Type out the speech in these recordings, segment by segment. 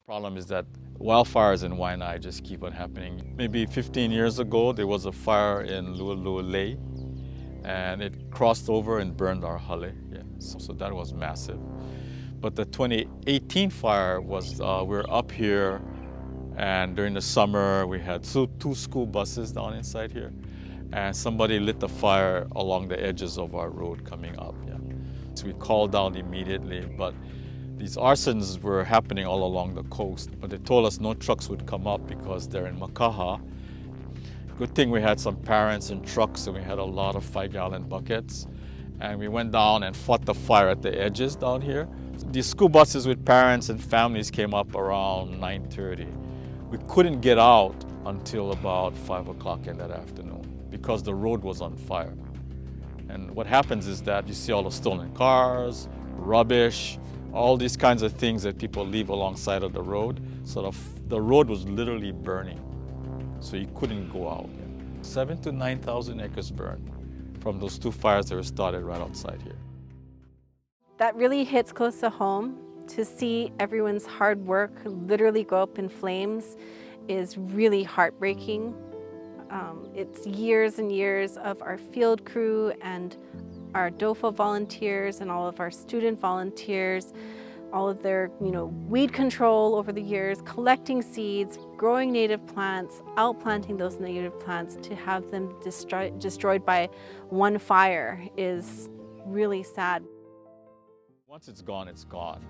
Problem is that wildfires in Waianae just keep on happening. Maybe 15 years ago, there was a fire in Lu'ulu'ulei, and it crossed over and burned our hale. Yeah, so that was massive. But the 2018 fire was, we were up here, and during the summer, we had two school buses down inside here, and somebody lit the fire along the edges of our road coming up. Yeah. So we called down immediately, but these arsons were happening all along the coast, but they told us no trucks would come up because they're in Makaha. Good thing we had some parents and trucks, and we had a lot of 5-gallon buckets. And we went down and fought the fire at the edges down here. These school buses with parents and families came up around 9:30. We couldn't get out until about 5 o'clock in that afternoon because the road was on fire. And what happens is that you see all the stolen cars, rubbish, all these kinds of things that people leave alongside of the road. So the road was literally burning. So you couldn't go out. 7,000 to 9,000 acres burned from those two fires that were started right outside here. That really hits close to home. To see everyone's hard work literally go up in flames is really heartbreaking. It's years and years of our field crew and our DOFA volunteers and all of our student volunteers, all of their weed control over the years, collecting seeds, growing native plants, outplanting those native plants. To have them destroyed by one fire is really sad. Once it's gone, it's gone.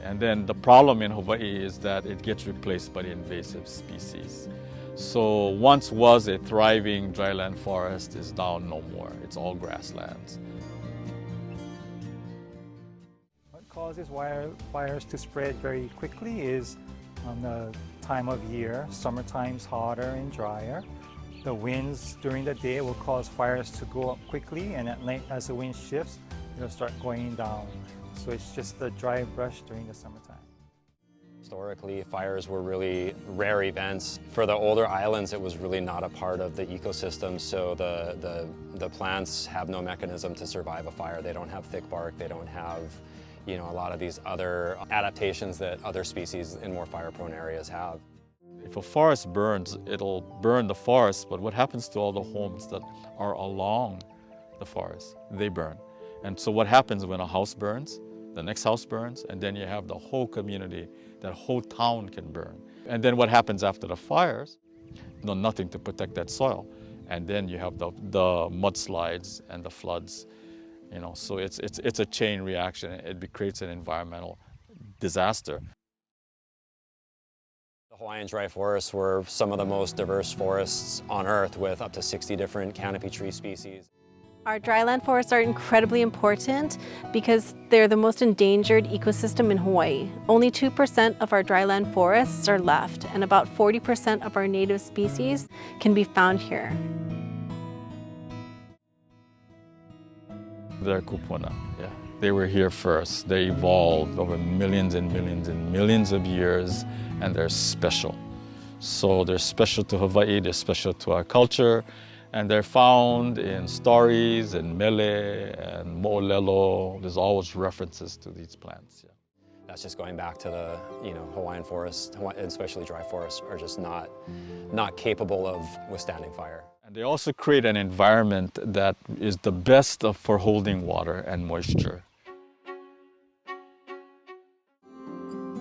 And then the problem in Hawaii is that it gets replaced by the invasive species. So once was a thriving dryland forest is now no more. It's all grasslands. What causes wildfires to spread very quickly is the time of year. Summertime's hotter and drier. The winds during the day will cause fires to go up quickly, and at night as the wind shifts, it'll start going down. So it's just the dry brush during the summertime. Historically, fires were really rare events. For the older islands, it was really not a part of the ecosystem, so the plants have no mechanism to survive a fire. They don't have thick bark, they don't have a lot of these other adaptations that other species in more fire-prone areas have. If a forest burns, it'll burn the forest, but what happens to all the homes that are along the forest? They burn. And so what happens when a house burns? The next house burns, and then you have the whole community, that whole town can burn. And then what happens after the fires? Nothing to protect that soil. And then you have the mudslides and the floods. So it's a chain reaction. It creates an environmental disaster. The Hawaiian dry forests were some of the most diverse forests on Earth, with up to 60 different canopy tree species. Our dryland forests are incredibly important because they're the most endangered ecosystem in Hawaii. Only 2% of our dryland forests are left, and about 40% of our native species can be found here. They're kupuna, yeah. They were here first. They evolved over millions and millions and millions of years, and they're special. So they're special to Hawaii, they're special to our culture, and they're found in stories and mele and mo'olelo. There's always references to these plants. Yeah. That's just going back to the Hawaiian forests, especially dry forests, are just not capable of withstanding fire. And they also create an environment that is the best for holding water and moisture.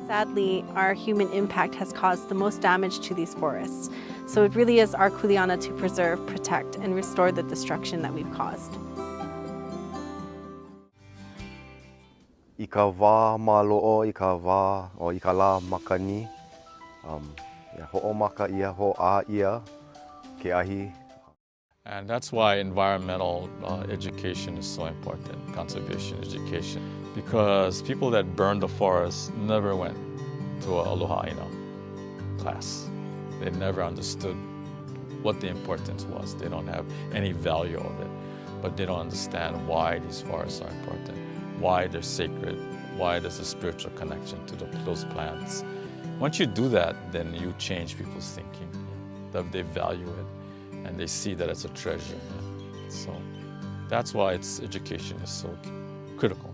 Sadly, our human impact has caused the most damage to these forests. So it really is our kuleana to preserve, protect, and restore the destruction that we've caused. I ka wā mālo'o, i ka wā o i ka lā makani. Ho'omaka ia, ho'a ia, ke ahi. And that's why environmental education is so important, conservation education, because people that burned the forest never went to a aloha aina class. They never understood what the importance was. They don't have any value of it, but they don't understand why these forests are important, why they're sacred, why there's a spiritual connection to those plants. Once you do that, then you change people's thinking. They value it, and they see that it's a treasure. So that's why education is so critical.